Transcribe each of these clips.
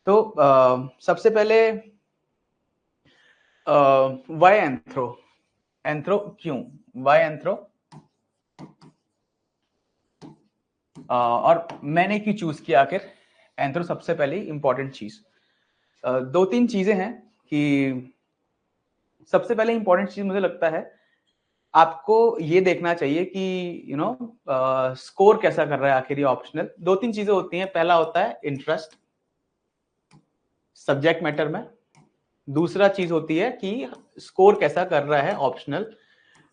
तो सबसे पहले वाई एंथ्रो, एंथ्रो क्यों, वाई एंथ्रो, और मैंने क्यों चूज किया आखिर एंथ्रो। सबसे पहले इंपॉर्टेंट चीज, दो तीन चीजें हैं कि सबसे पहले इंपॉर्टेंट चीज मुझे लगता है आपको ये देखना चाहिए कि स्कोर कैसा कर रहा है आखिर ये ऑप्शनल। दो तीन चीजें होती हैं, पहला होता है इंटरेस्ट सब्जेक्ट मैटर में, दूसरा चीज होती है कि स्कोर कैसा कर रहा है ऑप्शनल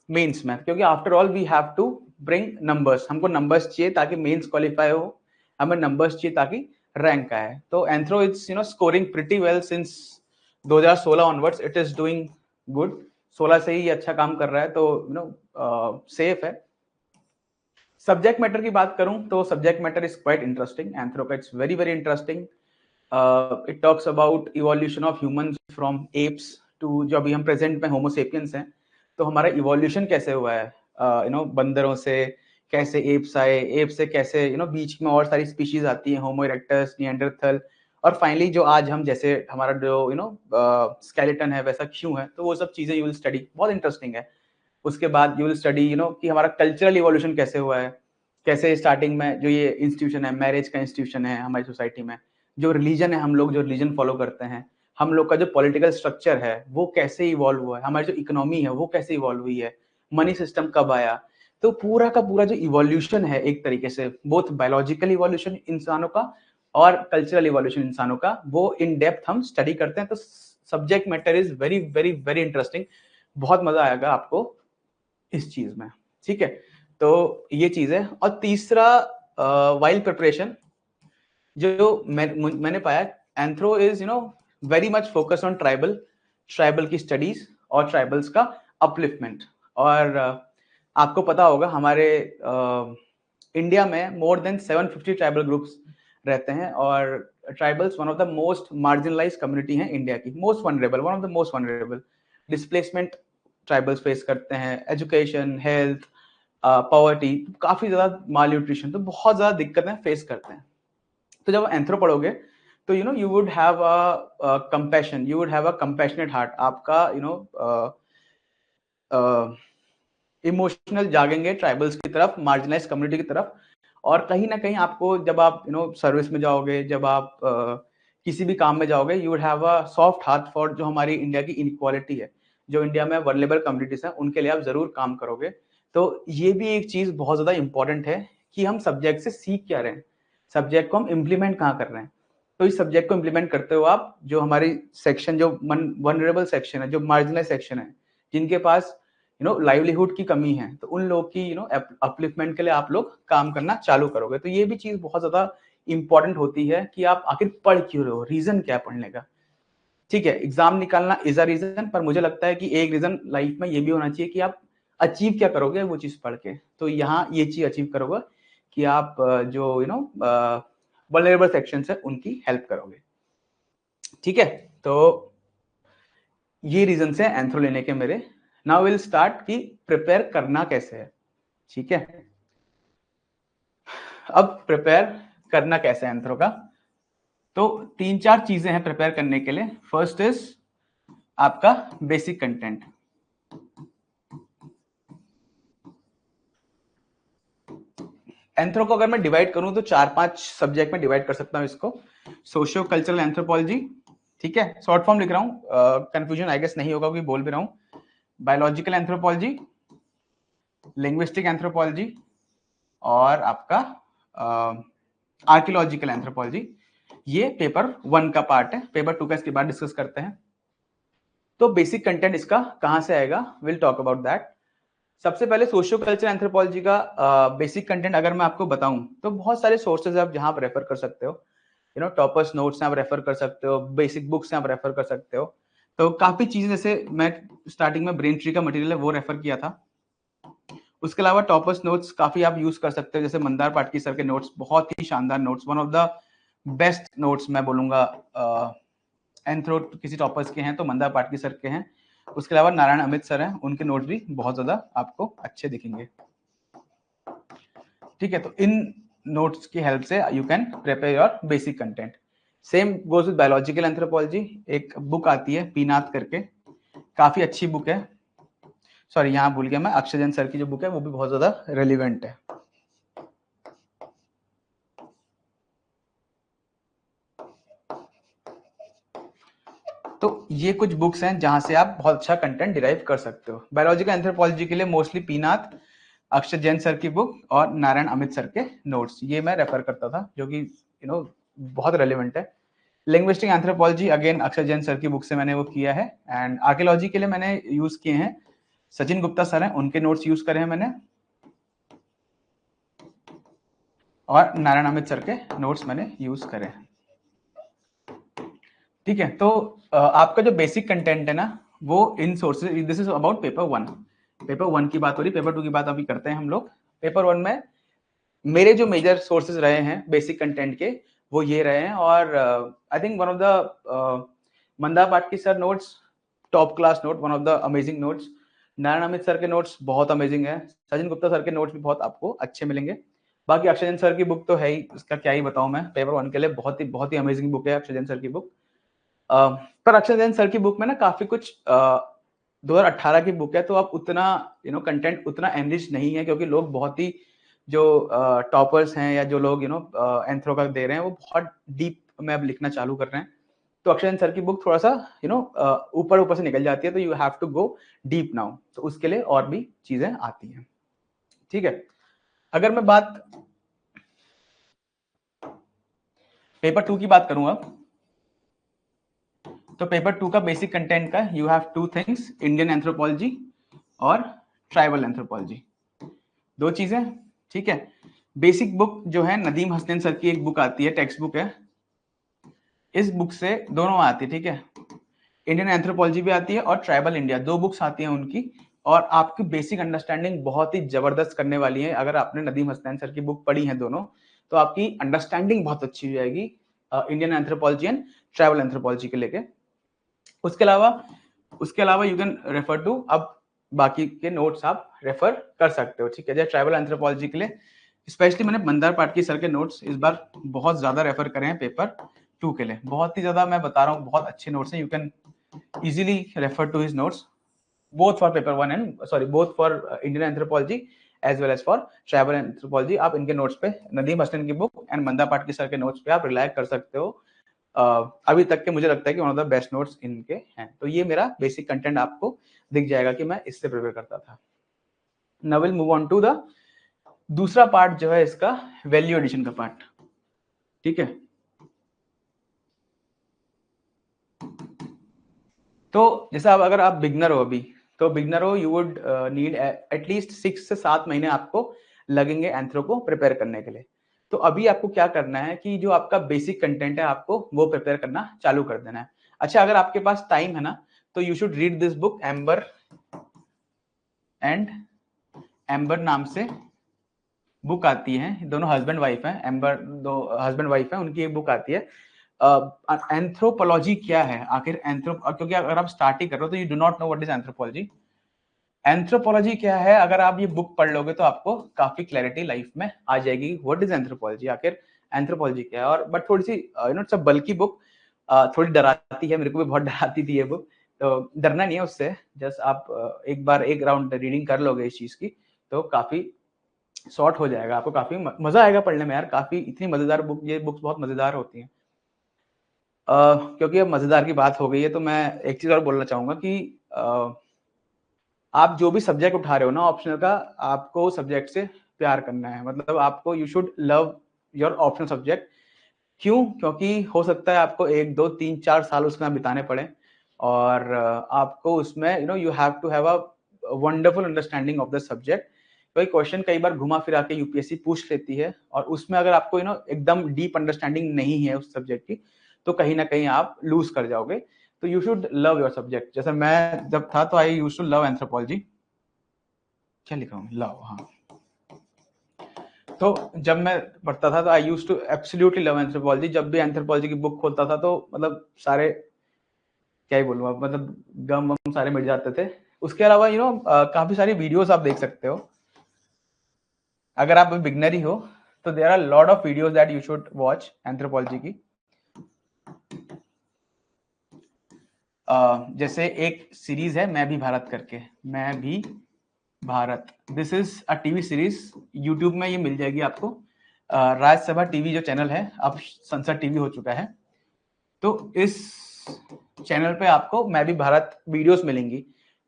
मेंस में, क्योंकि after all we have to bring numbers, हमको नंबर्स चाहिए ताकि मेंस क्वालिफाई हो, हमें नंबर्स चाहिए ताकि रैंक आए। तो anthro is scoring pretty well since 2016 onwards, it is doing good. 16 से ही अच्छा काम कर रहा है, तो सेफ है। सब्जेक्ट मैटर की बात करूं तो subject matter is quite interesting, anthro का it's very very interesting. It talks about evolution of humans from apes to, जो अभी हम प्रेजेंट में होमोसेपियंस हैं, तो हमारा इवोल्यूशन कैसे हुआ है बंदरों से कैसे एप्स आए, एप से कैसे बीच में और सारी स्पीशीज आती हैं, होमो इरेक्टस, निएंडरथल, और फाइनली जो आज हम जैसे हमारा जो स्केलेटन है वैसा क्यों है। तो वो सब चीजें यू विल स्टडी, बहुत इंटरेस्टिंग है। उसके बाद यू विल स्टडी कि हमारा कल्चरल इवोल्यूशन कैसे हुआ है, कैसे स्टार्टिंग में जो ये इंस्टीट्यूशन है, मैरिज का इंस्टीट्यूशन है हमारी सोसाइटी में, जो रिलीजन है, हम लोग जो रिलीजन फॉलो करते हैं, हम लोग का जो पॉलिटिकल स्ट्रक्चर है वो कैसे इवॉल्व हुआ है, हमारी जो इकोनॉमी है वो कैसे इवॉल्व हुई है, मनी सिस्टम कब आया। तो पूरा का पूरा जो इवोल्यूशन है एक तरीके से, बोथ बायोलॉजिकल इवोल्यूशन इंसानों का और कल्चरल इवोल्यूशन इंसानों का, वो इन डेप्थ हम स्टडी करते हैं। तो subject matter is very very very interesting, बहुत मजा आएगा आपको इस चीज में, ठीक है। तो ये चीज है। और तीसरा वाइल प्रिपरेशन, जो मैंने पाया anthro is very much focus on tribal की स्टडीज और ट्राइबल्स का अपलिफ्टमेंट। और आपको पता होगा हमारे इंडिया में मोर देन 750 ट्राइबल ग्रुप्स रहते हैं, और tribals one of the most marginalised community है इंडिया की, most vulnerable, one of the most vulnerable. Displacement tribals face करते हैं, एजुकेशन, हेल्थ, पॉवर्टी, काफी ज्यादा माल न्यूट्रिशन, तो बहुत ज्यादा दिक्कतें फेस करते हैं। तो जब एंथ्रो पढ़ोगे तो you would have a compassion, you would have a compassionate heart, आपका इमोशनल जागेंगे ट्राइबल्स की तरफ, मार्जिनलाइज कम्युनिटी की तरफ। और कहीं ना कहीं आपको जब आप सर्विस में जाओगे, जब आप किसी भी काम में जाओगे, you would have a soft heart for जो हमारी इंडिया की इनइक्वालिटी है, जो इंडिया में वर्नेबल कम्युनिटीज हैं, उनके लिए आप जरूर काम करोगे। तो ये भी एक चीज बहुत ज्यादा इंपॉर्टेंट है कि हम सब्जेक्ट से सीख क्या रहे हैं, सब्जेक्ट को हम इम्प्लीमेंट कहाँ कर रहे हैं। तो इस सब्जेक्ट को इम्प्लीमेंट करते हो आप, जो हमारी सेक्शन, जो वनरेबल सेक्शन है, जो मार्जिनलाइज सेक्शन है, जिनके पास लाइवलीहुड की कमी है, तो उन लोग की अपलिफ्टमेंट के लिए आप लोग काम करना चालू करोगे। तो ये भी चीज बहुत ज्यादा इंपॉर्टेंट होती है कि आप आखिर पढ़ क्यों रहे हो, रीजन क्या है पढ़ने का। ठीक है, एग्जाम निकालना इज अ रीजन, पर मुझे लगता है कि एक रीजन लाइफ में ये भी होना चाहिए कि आप अचीव क्या करोगे वो चीज पढ़ के। तो यहाँ ये चीज अचीव करोगे कि आप जो वल्नरेबल सेक्शन है उनकी हेल्प करोगे। ठीक है, तो ये रीजन है एंथ्रो लेने के मेरे। नाउ विल स्टार्ट कि प्रिपेयर करना कैसे है। ठीक है, अब प्रिपेयर करना कैसे है एंथ्रो का, तो तीन चार चीजें हैं प्रिपेयर करने के लिए। फर्स्ट इज आपका बेसिक कंटेंट। एंथ्रो को अगर मैं डिवाइड करूं तो 4-5 सब्जेक्ट में डिवाइड कर सकता हूं इसको। सोशियो कल्चरल एंथ्रोपोलॉजी, ठीक है, शॉर्ट फॉर्म लिख रहा हूं, कंफ्यूजन आई गेस नहीं होगा कि बोल भी रहा हूं। बायोलॉजिकल एंथ्रोपोलॉजी, लिंग्विस्टिक एंथ्रोपोलॉजी, और आपका आर्कियोलॉजिकल एंथ्रोपोलॉजी। ये पेपर 1 का पार्ट है, पेपर 2 का इसके बाद डिस्कस करते हैं। तो बेसिक कंटेंट इसका कहां से आएगा, विल टॉक अबाउट दैट। सबसे पहले सोशियो कल्चर एंथ्रोपोलॉजी का बेसिक कंटेंट अगर मैं आपको बताऊं तो बहुत सारे सोर्सेज आप जहां पर रेफर कर सकते हो। टॉपर्स नोट्स आप रेफर कर सकते हो, बेसिक बुक्स आप रेफर कर सकते हो। तो काफी चीजें, जैसे मैं स्टार्टिंग में ब्रेन ट्री का मटेरियल है वो रेफर किया था। उसके अलावा टॉपर्स नोट्स काफी आप यूज कर सकते हो, जैसे मंदार पाटकी सर के नोट्स, बहुत ही शानदार notes, one of the best notes मैं बोलूंगा एंथ्रो किसी टॉपर्स के हैं तो मंदार पाटकी सर के हैं। उसके अलावा नारायण अमित सर हैं, उनके नोट्स भी बहुत ज्यादा आपको अच्छे दिखेंगे। ठीक है, तो इन नोट्स की हेल्प से you can prepare your basic content. Same goes with biological anthropology. एक बुक आती है पीनाथ करके, काफी अच्छी बुक है। सॉरी यहाँ भूल गया मैं, अक्षय जैन सर की जो बुक है वो भी बहुत ज्यादा रेलिवेंट है। तो ये कुछ बुक्स हैं जहां से आप बहुत अच्छा कंटेंट डिराइव कर सकते हो। बायोलॉजिकल एंथ्रोपोलॉजी के लिए मोस्टली पीनाथ, अक्षय जैन सर की बुक और नारायण अमित सर के नोट्स, ये मैं रेफर करता था, जो कि बहुत रेलिवेंट है। Linguistic anthropology again Akshay Jain sir की बुक से मैंने वो किया है। एंड आर्कियोलॉजी के लिए मैंने यूज किए हैं सचिन गुप्ता सर हैं, उनके नोट्स यूज करे हैं मैंने, और नारायण अमित सर के नोट्स मैंने यूज करे हैं। ठीक है, तो आपका जो बेसिक कंटेंट है ना वो in sources, this is about paper 1। Paper 1 की बात हो रही, पेपर 2 की बात अभी करते हैं हम लोग। पेपर 1 में मेरे जो मेजर सोर्सेज रहे हैं बेसिक कंटेंट के वो ये रहे हैं, और I think one of the Manda Pataki sir notes, top class note, one of the amazing notes. Narayan Amit sir के नोट्स बहुत अमेजिंग है। सचिन गुप्ता सर के नोट्स भी बहुत आपको अच्छे मिलेंगे। बाकी अक्षय जैन सर की बुक तो है ही, उसका क्या ही बताऊं मैं, पेपर 1 के लिए बहुत ही अमेजिंग बुक है अक्षय जैन सर की बुक। पर अक्षय जैन सर की बुक में ना काफी कुछ 2018 की बुक है, तो आप उतना कंटेंट उतना एनरिच नहीं है, क्योंकि लोग बहुत ही जो टॉपर्स हैं या जो लोग एंथ्रो का दे रहे हैं वो बहुत डीप में अब लिखना चालू कर रहे हैं। तो अक्षय जैन सर की बुक थोड़ा सा ऊपर ऊपर से निकल जाती है, तो you have to go deep now, तो उसके लिए और भी चीजें आती हैं। ठीक है, अगर मैं बात पेपर 2 की बात करूं अब, तो पेपर 2 का बेसिक कंटेंट का you have two things, Indian anthropology और ट्राइबल एंथ्रोपोलॉजी, दो चीजें। ठीक है, बेसिक बुक जो है नदीम हसनैन सर की एक बुक आती है, टेक्स्ट बुक है, इस बुक से दोनों आती है। ठीक है, इंडियन एंथ्रोपोलॉजी भी आती है और ट्राइबल इंडिया, दो बुक्स आती हैं उनकी, और आपकी बेसिक अंडरस्टैंडिंग बहुत ही जबरदस्त करने वाली है। अगर आपने नदीम हसनैन सर की बुक पढ़ी है दोनों, तो आपकी अंडरस्टैंडिंग बहुत अच्छी हो जाएगी Indian anthropology and tribal anthropology के लेके। उसके अलावा यू कैन रेफर टू, अब बाकी के नोट्स आप रेफर कर सकते हो। ठीक है, जैसे ट्राइबल एंथ्रोपोलॉजी के लिए स्पेशली मैंने मंदार पाटकी सर के नोट्स इस बार बहुत ज्यादा रेफर करे हैं पेपर 2 के लिए, बहुत ही ज्यादा, मैं बता रहा हूँ बहुत अच्छे नोट्स हैं। You can easily refer to his notes both for paper 1 and both for Indian anthropology as well as for tribal anthropology। आप इनके नोट्स पे, नदीम हसन की book and Manda Pataki sir के नोट्स पे आप रिलाई कर सकते हो। अभी तक के मुझे लगता है कि one of the best notes इनके हैं। तो ये मेरा बेसिक कंटेंट आपको दिख जाएगा कि मैं इससे प्रिपेयर करता था। Now will move on to the दूसरा पार्ट जो है इसका, वैल्यू एडिशन का पार्ट। ठीक है, तो जैसे आप अगर आप बिगनर हो अभी, तो बिगनर हो, यू वुड नीड एटलीस्ट 6 से 7 महीने आपको लगेंगे एंथ्रो को प्रिपेयर करने के लिए। तो अभी आपको क्या करना है कि जो आपका बेसिक कंटेंट है आपको वो प्रिपेयर करना चालू कर देना है। अच्छा, अगर आपके पास टाइम है ना, तो you should read this book, amber and amber नाम से बुक आती है, दोनों हस्बैंड वाइफ है, एम्बर दो हस्बैंड वाइफ है, उनकी एक बुक आती है एंथ्रोपोलॉजी क्या है आखिर, क्योंकि अगर आप स्टार्ट ही कर रहे हो तो you do not know what is anthropology. Anthropology क्या है, अगर आप ये बुक पढ़ लोगे तो आपको काफी क्लैरिटी लाइफ में आ जाएगी, व्हाट इज एंथ्रोपोलॉजी, आखिर एंथ्रोपोलॉजी क्या है। और बट थोड़ी see it's a bulky book, थोड़ी डराती है, मेरे को भी बहुत डराती थी ये बुक, तो डरना नहीं है उससे, जस्ट आप एक बार एक राउंड रीडिंग कर लोगे इस चीज की तो काफी शॉर्ट हो जाएगा, आपको काफी मजा आएगा पढ़ने में यार, काफी इतनी मजेदार बुक, ये बुक्स बहुत मजेदार होती हैं। क्योंकि अब मजेदार की बात हो गई है तो मैं एक चीज और बोलना चाहूंगा कि आप जो भी सब्जेक्ट उठा रहे हो ना ऑप्शनल का, आपको सब्जेक्ट से प्यार करना है, मतलब आपको you should love your optional subject. क्यों? क्योंकि हो सकता है आपको 1 2 3 4 साल उसमें बिताने पड़े, और आपको उसमें you have to have a wonderful understanding of the subject. कोई क्वेश्चन कई बार घुमा फिरा के यूपीएससी पूछ लेती है, और उसमें अगर आपको एकदम डीप अंडरस्टैंडिंग नहीं है उस सब्जेक्ट की, तो कहीं ना कहीं आप लूज कर जाओगे। तो you should love your subject. जैसे मैं जब था तो I used to love anthropology, क्या लिखा हूँ, लव, हाँ। तो जब मैं पढ़ता था तो I used to absolutely love anthropology. जब भी एंथ्रोपोलॉजी की बुक खोलता था तो मतलब सारे, क्या ही बोलूँ, मतलब गम वम सारे मिट जाते थे। उसके अलावा काफी सारी वीडियोस आप देख सकते हो, अगर आप बिगनर ही हो तो there are lot of videos that you should watch anthropology की। जैसे एक सीरीज है मैं भी भारत करके, मैं भी Bharat, this is a TV series, YouTube में ये मिल जाएगी आपको। राज्यसभा टीवी जो चैनल है अब संसद टीवी हो चुका है, तो इस चैनल पे आपको मैं भी भारत वीडियोस मिलेंगी।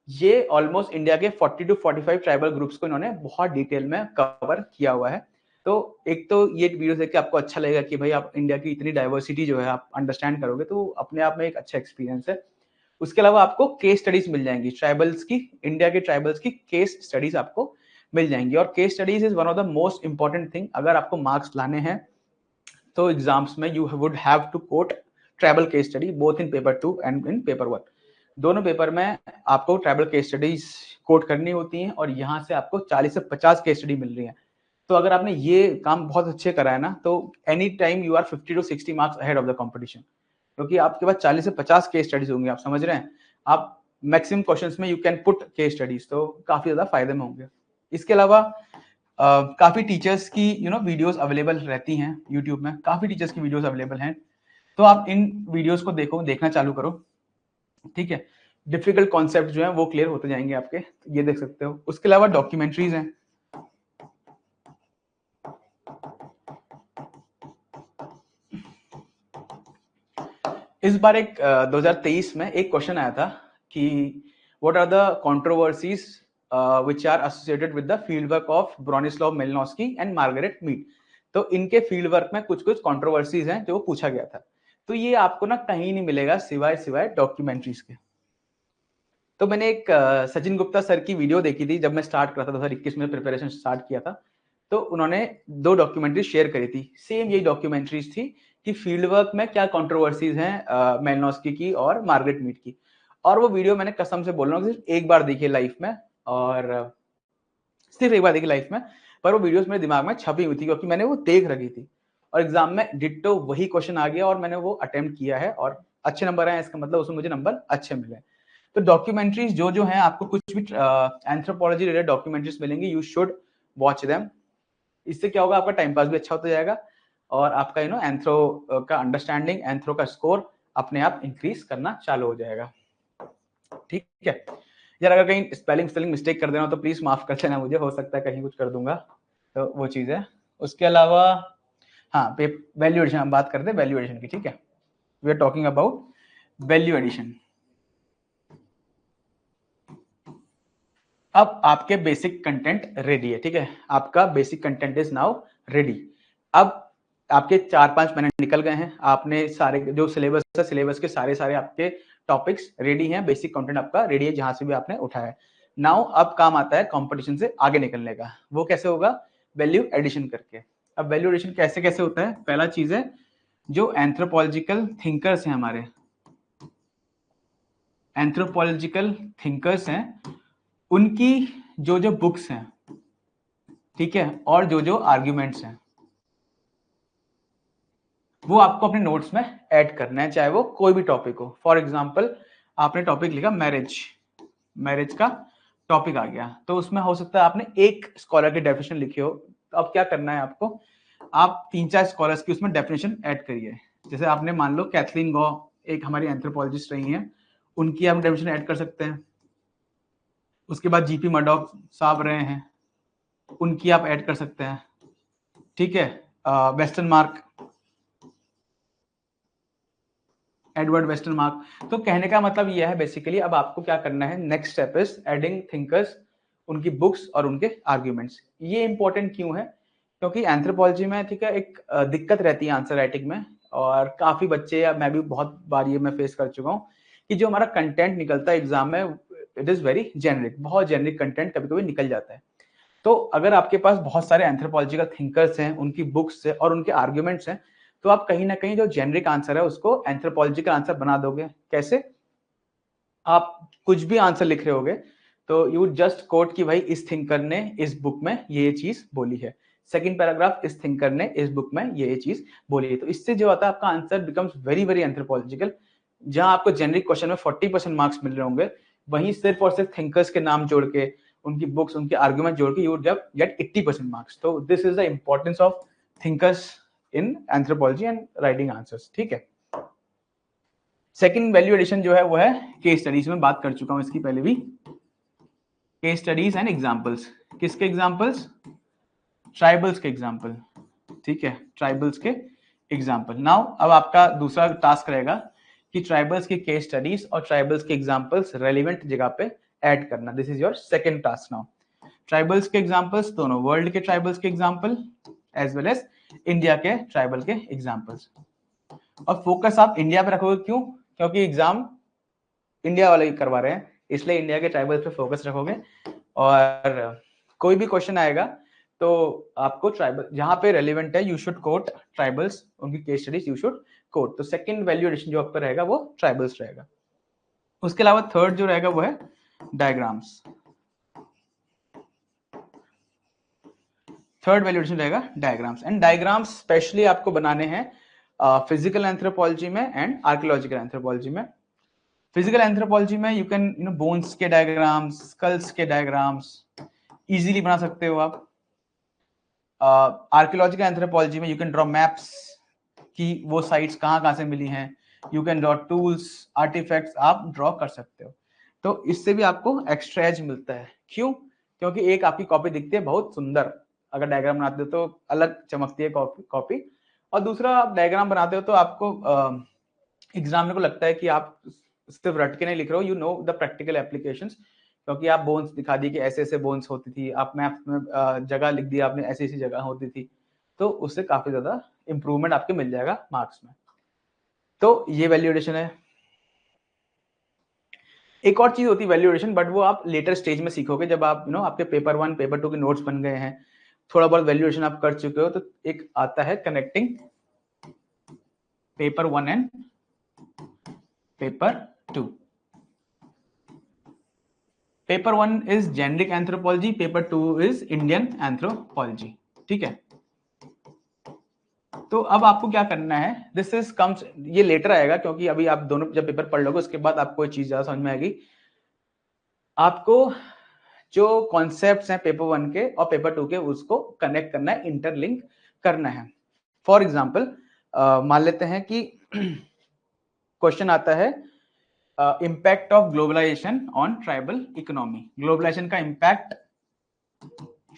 ये ऑलमोस्ट इंडिया के 40 to 45 ट्राइबल ग्रुप्स को इन्होंने बहुत डिटेल में कवर किया हुआ है। तो एक तो ये वीडियो देख के आपको अच्छा लगेगा कि भाई आप इंडिया की इतनी डाइवर्सिटी जो है आप अंडरस्टैंड करोगे, तो अपने आप में एक अच्छा एक्सपीरियंस है। उसके अलावा आपको केस स्टडीज मिल जाएंगी, ट्राइबल्स की, इंडिया के ट्राइबल्स की केस स्टडीज आपको मिल जाएंगी। और case studies is one of the most important thing. अगर आपको मार्क्स लाने हैं तो एग्जाम्स में you would have to quote tribal case study both in paper 2 and in paper 1। दोनों पेपर में आपको ट्राइबल केस स्टडीज कोट करनी होती हैं और यहाँ से आपको 40 से 50 केस स्टडी मिल रही है। तो अगर आपने ये काम बहुत अच्छे करा है ना, तो any time you are 50 to 60 marks ahead of the competition, क्योंकि आपके पास 40 से 50 केस स्टडीज होंगे। आप समझ रहे हैं, आप मैक्सिमम क्वेश्चंस में you can put case studies, तो काफी ज्यादा फायदे में होंगे। इसके अलावा काफी टीचर्स की वीडियोस अवेलेबल रहती हैं यूट्यूब में, काफी टीचर्स की वीडियोस अवेलेबल हैं, तो आप इन वीडियोस को देखना चालू करो, ठीक है। डिफिकल्ट कॉन्सेप्ट जो है वो क्लियर होते जाएंगे आपके, ये देख सकते हो। उसके अलावा डॉक्यूमेंट्रीज हैं, इस बार एक 2023 में एक क्वेश्चन आया था कि what are the controversies which are associated with the field work of Bronislaw Malinowski and Margaret Mead. तो इनके फील्ड वर्क में कुछ कुछ कंट्रोवर्सीज हैं जो पूछा गया था। तो ये आपको ना कहीं नहीं मिलेगा सिवाय डॉक्यूमेंट्रीज के। तो मैंने एक सचिन गुप्ता सर की वीडियो देखी थी जब मैं स्टार्ट करा था 2021 में प्रिपरेशन स्टार्ट किया था, तो उन्होंने 2 डॉक्यूमेंट्री शेयर करी थी, सेम यही डॉक्यूमेंट्रीज थी कि फील्ड वर्क में क्या कंट्रोवर्सीज हैं मेलिनोव्स्की की और मार्गरेट मीड की। और वो वीडियो मैंने कसम से बोल रहा हूँ सिर्फ एक बार देखी लाइफ में, और सिर्फ एक बार देखी लाइफ में, पर वो वीडियोस मेरे दिमाग में छपी हुई थी क्योंकि मैंने वो देख रखी थी और एग्जाम में डिट्टो वही क्वेश्चन आ गया और मैंने वो अटेम्प्ट किया है और अच्छे नंबर आए, इसका मतलब उसमें मुझे नंबर अच्छे मिले। तो डॉक्यूमेंट्रीज जो है आपको कुछ भी एंथ्रोपोलॉजी रिलेटेड डॉक्यूमेंट्रीज मिलेंगी, यू शुड वॉच देम। इससे क्या होगा, आपका टाइम पास भी अच्छा होता जाएगा और आपका एंथ्रो का अंडरस्टैंडिंग, एंथ्रो का स्कोर अपने आप इंक्रीज करना चालू हो जाएगा, ठीक है। यार अगर कहीं स्पेलिंग मिस्टेक कर देना तो प्लीज माफ कर देना मुझे, हो सकता है कहीं कुछ कर दूंगा, तो वो चीज है। उसके अलावा हाँ, वैल्यू एडिशन हम बात करते हैं वैल्यू एडिशन की, ठीक है। We are talking about value addition. अब आपके बेसिक कंटेंट रेडी है, ठीक है, आपका basic content is now ready. अब आपके 4-5 महीने निकल गए हैं, आपने सारे जो सिलेबस है, सिलेबस के सारे आपके टॉपिक्स रेडी हैं, बेसिक कंटेंट आपका रेडी है जहां से भी आपने उठाया। नाउ अब काम आता है कंपटीशन से आगे निकलने का। वो कैसे होगा, वैल्यू एडिशन करके। अब वैल्यू एडिशन कैसे कैसे होता है, पहला चीज है जो एंथ्रोपोलॉजिकल थिंकर्स हैं, हमारे एंथ्रोपोलॉजिकल थिंकर्स हैं, उनकी जो बुक्स हैं, ठीक है, और जो आर्ग्यूमेंट्स हैं वो आपको अपने नोट्स में ऐड करना है, चाहे वो कोई भी टॉपिक हो। फॉर एग्जांपल आपने टॉपिक लिखा मैरिज का टॉपिक आ गया, तो उसमें हो सकता है आपने एक स्कॉलर की डेफिनेशन लिखी हो, तो अब क्या करना है आपको, आप 3-4 स्कॉलर्स की उसमें डेफिनेशन ऐड करिए। जैसे आपने मान लो कैथलीन गॉ एक हमारी एंथ्रोपोलॉजिस्ट रही हैं, उनकी आप डेफिनेशन ऐड कर सकते हैं। उसके बाद जीपी मर्डॉक साहब रहे हैं, उनकी आप ऐड कर सकते हैं, ठीक है। Western mark, Edward western mark. तो कहने का मतलब यह है बेसिकली अब आपको क्या करना है, next step is adding thinkers, उनकी बुक्स और उनके आर्ग्यूमेंट्स। ये इंपॉर्टेंट क्यों है, क्योंकि एंथ्रोपोलॉजी में, ठीक है, एक दिक्कत रहती है आंसर राइटिंग में, और काफी बच्चे, या मैं भी बहुत बार ये मैं फेस कर चुका हूँ कि जो हमारा कंटेंट निकलता है एग्जाम में, इट इज वेरी जेनरिक, बहुत जेनरिक कंटेंट कभी कभी निकल जाता है। तो अगर आपके पास बहुत सारे एंथ्रोपोलॉजिकल थिंकर्स हैं, उनकी बुक्स है और उनके आर्ग्यूमेंट्स हैं, तो आप कहीं ना कहीं जो जेनरिक आंसर है उसको एंथ्रोपोलॉजिकल आंसर बना दोगे। कैसे, आप कुछ भी आंसर लिख रहे होगे तो यू जस्ट कोट कि भाई इस थिंकर ने इस बुक में ये चीज बोली है, सेकंड पैराग्राफ इस थिंकर ने इस बुक में ये चीज बोली है। तो इससे जो आता है आपका answer becomes very very anthropological. जहां आपको जेनरिक क्वेश्चन में 40% मार्क्स मिल रहे होंगे, वहीं सिर्फ और सिर्फ थिंकर्स के नाम जोड़ के, उनकी बुक्स, उनके आर्गुमेंट जोड़ के, यू वुड गेट 80% मार्क्स। तो this is the importance of thinkers in anthropology and writing answers, ठीक है। सेकंड वैल्यू एडिशन जो है वो है केस स्टडीज में बात कर चुका हूं इसकी पहले भी। केस स्टडीज एंड एग्जांपल्स, किसके एग्जांपल्स? ट्राइबल्स के एग्जांपल, ठीक है, ट्राइबल्स के एग्जांपल। नाउ अब आपका दूसरा टास्क रहेगा कि ट्राइबल्स की केस स्टडीज और ट्राइबल्स के एग्जांपल्स रेलेवेंट जगह पे ऐड करना। This is your second task now. Tribals के एग्जांपल्स दोनों वर्ल्ड के ट्राइबल्स के example as well as India के ट्राइबल के एग्जांपल्स। और फोकस आप इंडिया पे रखोगे, क्यों? क्योंकि एग्जाम इंडिया वाले करवा रहे हैं, इसलिए इंडिया के ट्राइबल्स पे फोकस रखोगे। और कोई भी क्वेश्चन आएगा तो आपको ट्राइबल जहां पे रेलिवेंट है यू शुड कोट ट्राइबल्स, उनकी case studies you should quote. तो सेकंड वैल्यू एडिशन जो आपका रहेगा वो ट्राइबल्स रहेगा। उसके अलावा थर्ड जो रहेगा वो है डायग्राम्स। थर्ड वैल्यू एडिशन रहेगा डायग्राम्स। एंड डायग्राम्स स्पेशली आपको बनाने हैं फिजिकल एंथ्रोपोलॉजी में एंड आर्कियोलॉजिकल एंथ्रोपोलॉजी में। फिजिकल एंथ्रोपोलॉजी में यू कैन बोन्स के डायग्राम्स, स्कल्स के डायग्राम्स इजीली बना सकते हो आप। आर्कियोलॉजिकल एंथ्रोपोलॉजी में यू कैन ड्रॉ मैप्स कि वो साइट्स कहाँ से मिली हैं। You can draw tools, artefacts आप ड्रॉ कर सकते हो। तो इससे भी आपको एक्स्ट्रा एज मिलता है। क्यों? क्योंकि एक आपकी कॉपी दिखती है बहुत सुंदर, अगर डायग्राम बनाते हो तो अलग चमकती है कॉपी। और दूसरा आप डायग्राम बनाते हो तो आपको एग्जाम को लगता है कि आप सिर्फ रट के नहीं लिख रहे हो, you know the practical applications. क्योंकि आप बोन्स दिखा दी कि ऐसे ऐसे बोन्स होती थी, आप मैप में जगह लिख दी आपने, ऐसी ऐसी जगह होती थी, तो उससे काफी ज्यादा इंप्रूवमेंट आपके मिल जाएगा मार्क्स में। तो ये वैल्यूएशन है। एक और चीज होती है वैल्यूएशन, बट वो आप लेटर स्टेज में सीखोगे जब आप आपके पेपर 1 पेपर 2 के नोट्स बन गए हैं, थोड़ा बहुत वैल्यूएशन आप कर चुके हो, तो एक आता है connecting paper 1 and paper 2। Paper 1 is generic anthropology, paper 2 is Indian anthropology, ठीक है। तो अब आपको क्या करना है, दिस इज कम्स, ये लेटर आएगा क्योंकि अभी आप दोनों जब पेपर पढ़ लोगे उसके बाद आपको ये चीज ज्यादा समझ में आएगी। आपको जो कॉन्सेप्ट्स हैं पेपर 1 के और पेपर 2 के उसको कनेक्ट करना है, इंटरलिंक करना है। फॉर एग्जाम्पल मान लेते हैं कि क्वेश्चन आता है impact of globalisation on tribal economy. Globalisation का इम्पैक्ट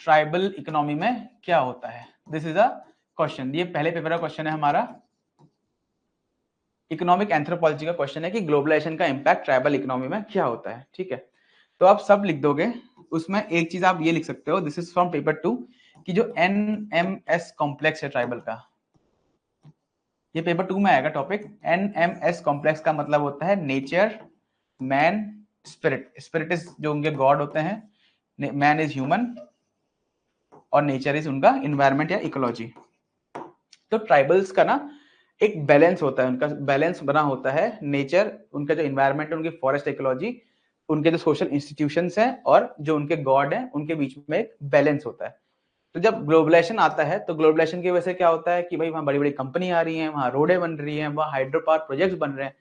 ट्राइबल इकोनॉमी में क्या होता है? This is a question. ये पहले पेपर का क्वेश्चन है हमारा, इकोनॉमिक एंथ्रोपोलॉजी का क्वेश्चन है कि ग्लोबलाइजेशन का इम्पैक्ट ट्राइबल इकोनॉमी में क्या होता है, ठीक है। तो आप सब लिख दोगे, उसमें एक चीज आप ये लिख सकते हो, दिस इज फ्रॉम पेपर 2, कि जो NMS कॉम्प्लेक्स है ट्राइबल का, ये पेपर 2 में आएगा टॉपिक। NMS कॉम्प्लेक्स का मतलब होता है nature, man, spirit. Spirit is जो उनके गॉड होते हैं, मैन इज ह्यूमन और नेचर इज उनका इन्वायरमेंट या इकोलॉजी। तो ट्राइबल्स का ना एक बैलेंस होता है, उनका बैलेंस बना होता है, नेचर, उनका जो इन्वायरमेंट है, उनकी फॉरेस्ट इकोलॉजी, उनके जो सोशल इंस्टीट्यूशंस हैं और जो उनके गॉड हैं, उनके बीच में एक बैलेंस होता है। तो जब ग्लोबलाइजेशन आता है तो ग्लोबलाइजेशन की वजह से क्या होता है कि भाई वहाँ बड़ी बड़ी कंपनी आ रही हैं, वहाँ रोडें बन रही हैं, वहाँ हाइड्रो पावर प्रोजेक्ट्स बन रहे हैं,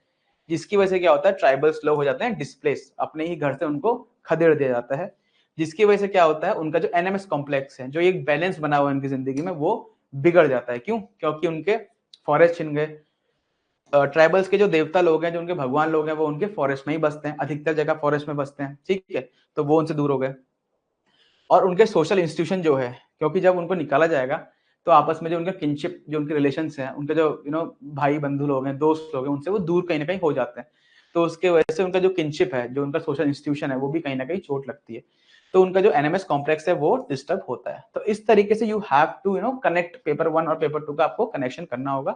जिसकी वजह से क्या होता है ट्राइबल्स लोग हो जाते हैं डिस्प्लेस, अपने ही घर से उनको खदेड़ दिया जाता है। जिसकी वजह से क्या होता है उनका जो NMS कॉम्प्लेक्स है, जो एक बैलेंस बना हुआ है उनकी जिंदगी में, वो बिगड़ जाता है। क्यों? क्योंकि उनके फॉरेस्ट छिन गए। ट्राइबल्स के जो देवता लोग हैं, जो उनके भगवान लोग हैं, वो उनके फॉरेस्ट में ही बसते हैं, अधिकतर जगह फॉरेस्ट में बसते हैं, ठीक है। तो वो उनसे दूर हो गए। और उनके सोशल इंस्टीट्यूशन जो है, क्योंकि जब उनको निकाला जाएगा तो आपस में जो उनका किनशिप, जो उनके रिलेशंस हैं, उनके जो भाई बंधु लोग हैं, दोस्त लोग हैं, उनसे वो दूर कहीं ना कहीं हो जाते हैं। तो उसके वजह से उनका जो किनशिप है, जो उनका सोशल इंस्टीट्यूशन है, वो भी कहीं ना कहीं चोट लगती है। तो उनका जो NMS कॉम्प्लेक्स है वो डिस्टर्ब होता है। तो इस तरीके से you have to connect paper 1 और पेपर 2 का आपको कनेक्शन करना होगा।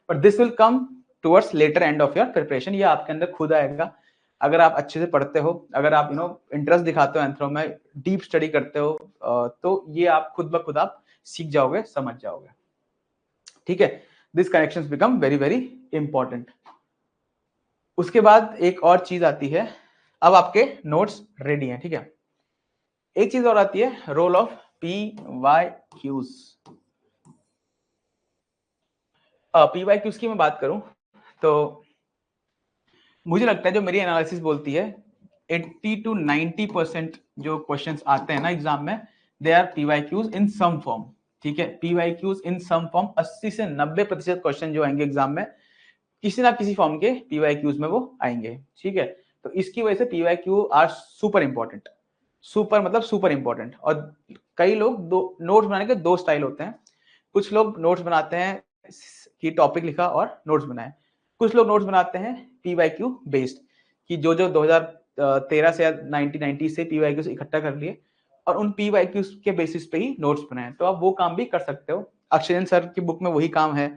But this will come towards later end of your preparation, ये आपके अंदर खुद आएगा अगर आप अच्छे से पढ़ते हो, अगर आप इंटरेस्ट दिखाते हो एंथ्रो में, डीप स्टडी करते हो, तो ये आप खुद ब खुद आप सीख जाओगे, समझ जाओगे, ठीक है। This connections become very very important. उसके बाद एक और चीज आती है, अब आपके नोट्स रेडी हैं, ठीक है। एक चीज और आती है, रोल ऑफ PYQs। PYQs की मैं बात करूं तो मुझे लगता है, जो मेरी एनालिसिस बोलती है, 80 to 90% जो क्वेश्चंस आते हैं ना एग्जाम में, they are PYQs in some form, ठीक है। PYQs इन सम फॉर्म 80 से 90% क्वेश्चन जो आएंगे एग्जाम में किसी ना किसी फॉर्म के PYQs में वो आएंगे, ठीक है। तो इसकी वजह से PYQ are super important, super मतलब सुपर इंपॉर्टेंट। और कई लोग दो नोट्स बनाने के दो स्टाइल होते हैं। कुछ लोग नोट्स बनाते हैं कि टॉपिक लिखा और नोट्स बनाए, कुछ लोग नोट्स बनाते हैं PYQ बेस्ड, कि जो 2013 से या 1990 से PYQs इकट्ठा कर लिए और उन PYQs के बेसिस पे ही नोट्स बनाए। तो आप वो काम भी कर सकते हो। अक्षयन सर की बुक में वही काम है,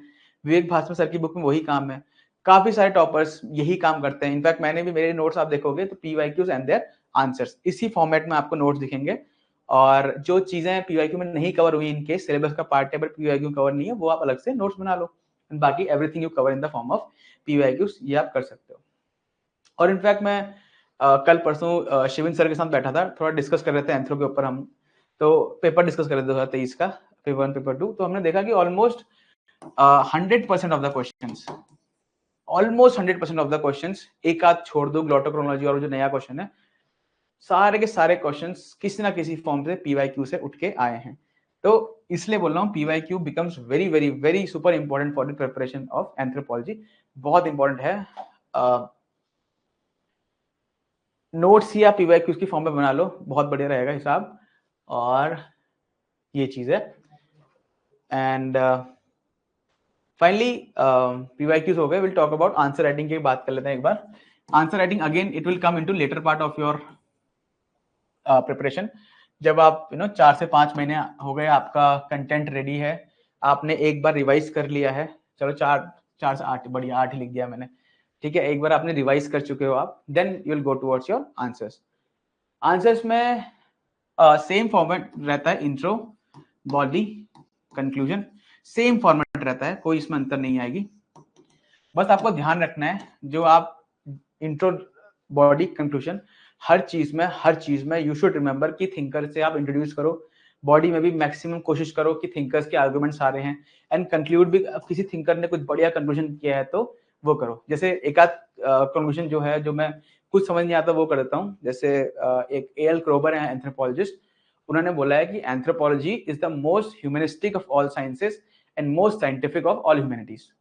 विवेक भास्कर सर की बुक में वही काम है, काफी सारे टॉपर्स यही काम करते हैं। इनफैक्ट मैंने भी, मेरे नोट्स आप देखोगे तो PYQs एंड देयर आंसर्स, इसी फॉर्मेट में आपको नोट्स दिखेंगे। और जो चीजें PYQ में नहीं कवर हुई, इनके सिलेबस का पार्ट है पर PYQ कवर नहीं है, वो आप अलग से नोट्स बना लो। बाकी everything you cover in the form of PYQs, ये आप कर सकते हो। और इनफैक्ट मैं कल परसों शिविन सर के साथ बैठा था, थोड़ा डिस्कस कर रहे थे एंथ्रो के ऊपर हम, तो पेपर डिस्कस कर रहे थे 2023 का, पेपर 1 पेपर 2। तो हमने देखा कि almost 100% of the questions, almost 100% of the questions, एक आध छोड़ दो ग्लोटोक्रोनोलॉजी और जो नया क्वेश्चन है, सारे के सारे क्वेश्चंस किसी ना किसी फॉर्म से PYQ से उठ के आए हैं। तो इसलिए बोल रहा हूँ PYQ becomes very very very super important for the preparation of anthropology. बहुत इंपॉर्टेंट है। नोट्स या PYQ की फॉर्म में बना लो, बहुत बढ़िया रहेगा हिसाब। और ये चीज है। एंड फाइनली PYQs हो गए। Will talk about answer writing की बात कर लेते हैं एक बार। Answer writing again it will come into later part of your preparation. जब आप 4 से 5 महीने हो गए, आपका कंटेंट रेडी है, आपने एक बार रिवाइज कर लिया है, चलो 4 से 8, बढ़िया 8 ही लिख दिया मैंने, ठीक है। एक बार आपने रिवाइज कर चुके हो आप, then you will go towards your answers. Answers में सेम फॉर्मेट रहता है, intro, body, conclusion, same format रहता है, कोई इसमें अंतर नहीं आएगी। बस आपको ध्यान रखना है, जो आप इंट्रो, बॉडी, कंक्लूजन, हर चीज में यू शुड रिमेंबर कि थिंकर से आप इंट्रोड्यूस करो। बॉडी में भी मैक्सिमम कोशिश करो कि थिंकर्स के आर्गुमेंट्स आ रहे हैं, एंड कंक्लूड भी, किसी थिंकर ने कुछ बढ़िया कंक्लूजन किया है तो वो करो। जैसे एक आध कंक्लूजन जो है, जो मैं कुछ समझ नहीं आता वो कर देता हूँ। जैसे एक A.L. क्रोबर है एंथ्रोपोलॉजिस्ट, उन्होंने बोला है कि anthropology is the most humanistic of all sciences and most scientific of all humanities.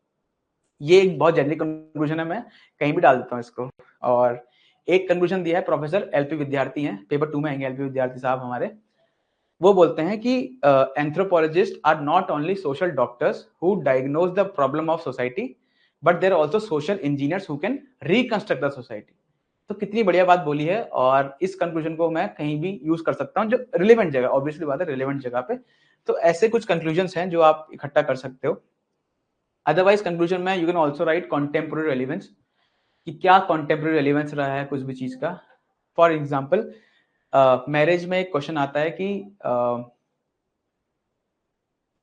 ये एक बहुत जेनरिक कंक्लूजन है, मैं कहीं भी डाल देता हूँ इसको। और एक कंक्लूजन दिया है प्रोफेसर LP विद्यार्थी हैं, पेपर 2 में आएंगे LP विद्यार्थी साहब हमारे। वो बोलते हैं कि anthropologist are not only social doctors who diagnose the problem of society, but they're also social engineers who can reconstruct the society. तो कितनी बढ़िया बात बोली है। और इस कंक्लूजन को मैं कहीं भी यूज कर सकता हूँ, जो रिलेवेंट जगह, ऑब्वियसली बात है रिलेवेंट जगह पे। तो ऐसे कुछ कंक्लूजन्स हैं जो आप इकट्ठा कर सकते हो। अदरवाइज कंक्लूजन में you can also write contemporary relevance, कि क्या कॉन्टेम्पोररी रेलिवेंस रहा है कुछ भी चीज का। फॉर एग्जाम्पल मैरिज में एक क्वेश्चन आता है कि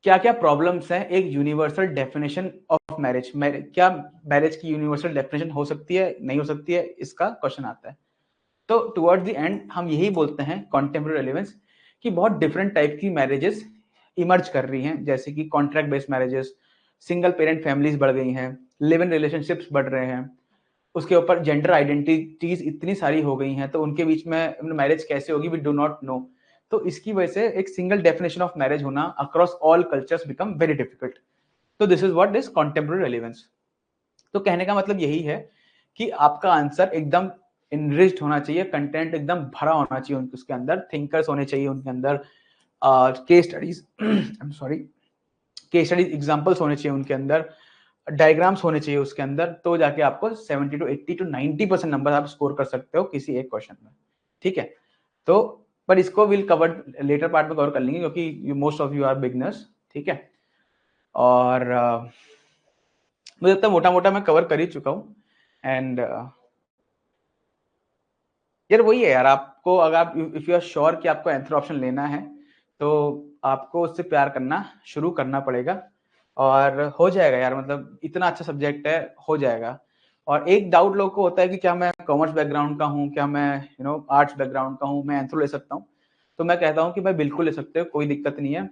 क्या क्या प्रॉब्लम्स हैं एक यूनिवर्सल डेफिनेशन ऑफ मैरिज, क्या मैरिज की यूनिवर्सल डेफिनेशन हो सकती है, नहीं हो सकती है, इसका क्वेश्चन आता है। तो टुवर्ड्स द एंड हम यही बोलते हैं कॉन्टेम्पोररी रेलिवेंस, कि बहुत डिफरेंट टाइप की मैरिजेस इमर्ज कर रही हैं, जैसे कि contract based marriages, single parent families बढ़ गई हैं, लिव इन रिलेशनशिप्स बढ़ रहे हैं, उसके ऊपर जेंडर आइडेंटिटीज इतनी सारी हो गई हैं, तो उनके बीच में मैरिज कैसे होगी, वी डू नॉट नो। तो इसकी वजह से एक सिंगल डेफिनेशन ऑफ मैरिज होना across all cultures become very difficult. तो this is what is contemporary relevance. तो कहने का मतलब यही है कि आपका आंसर एकदम इनरिच्ड होना चाहिए, कंटेंट एकदम भरा होना चाहिए उसके अंदर, थिंकर्स होने चाहिए उनके अंदर, case studies case studies examples होने चाहिए उनके अंदर, डायग्राम्स होने चाहिए उसके अंदर। तो जाके आपको 70 to 80 to 90% नंबर आप स्कोर कर सकते हो किसी एक क्वेश्चन में, ठीक है। तो पर इसको विल कवर लेटर पार्ट में कवर कर लेंगे, क्योंकि most of you are beginners, ठीक है। और मुझे लगता है मोटा मोटा मैं कवर कर ही चुका हूँ। एंड यार वही है यार, आपको अगर आप इफ यू आर श्योर कि आपको एंथ्रो ऑप्शन लेना है, तो आपको उससे प्यार करना शुरू करना पड़ेगा, और हो जाएगा यार। मतलब इतना अच्छा सब्जेक्ट है, हो जाएगा। और एक डाउट लोगों को होता है कि क्या मैं कॉमर्स बैकग्राउंड का हूँ, क्या मैं आर्ट्स बैकग्राउंड का हूँ, मैं एंथ्रो ले सकता हूँ? तो मैं कहता हूँ कि भाई बिल्कुल ले सकते हो, कोई दिक्कत नहीं है।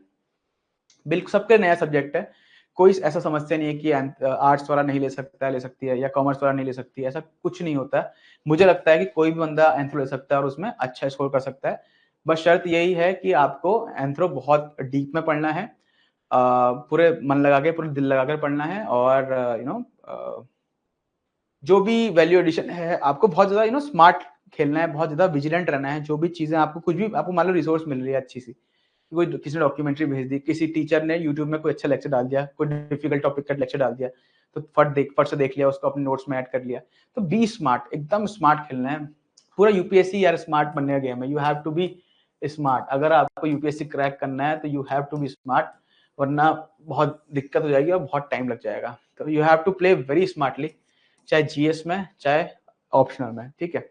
बिल्कुल सबके नया सब्जेक्ट है, कोई ऐसा समस्या नहीं है कि आर्ट्स वाला नहीं ले सकता, ले सकती है, या कॉमर्स वाला नहीं ले सकती है, ऐसा कुछ नहीं होता है। मुझे लगता है कि कोई भी बंदा एंथ्रो ले सकता है और उसमें अच्छा स्कोर कर सकता है। बस शर्त यही है कि आपको एंथ्रो बहुत डीप में पढ़ना है, पूरे मन लगा के, पूरे दिल लगा कर पढ़ना है, और जो भी वैल्यू एडिशन है आपको बहुत ज्यादा स्मार्ट खेलना है, बहुत ज्यादा विजिलेंट रहना है। जो भी चीजें आपको कुछ भी आपको मान लो रिसोर्स मिल रही है अच्छी सी, कोई किसी ने डॉक्यूमेंट्री भेज दी, किसी टीचर ने यूट्यूब में कोई अच्छा लेक्चर डाल दिया, कोई डिफिकल्ट टॉपिक का लेक्चर डाल दिया, तो फट से देख लिया, उसको अपने नोट्स में ऐड कर लिया। तो बी स्मार्ट, एकदम स्मार्ट खेलना है। पूरा यूपीएससी यार स्मार्ट बनने का गेम है, you have to be smart. अगर आपको यूपीएससी क्रैक करना है तो you have to be smart, वरना बहुत दिक्कत हो जाएगी और बहुत टाइम लग जाएगा। तो you have to play very smartly, चाहे जीएस में चाहे ऑप्शनल में, ठीक है।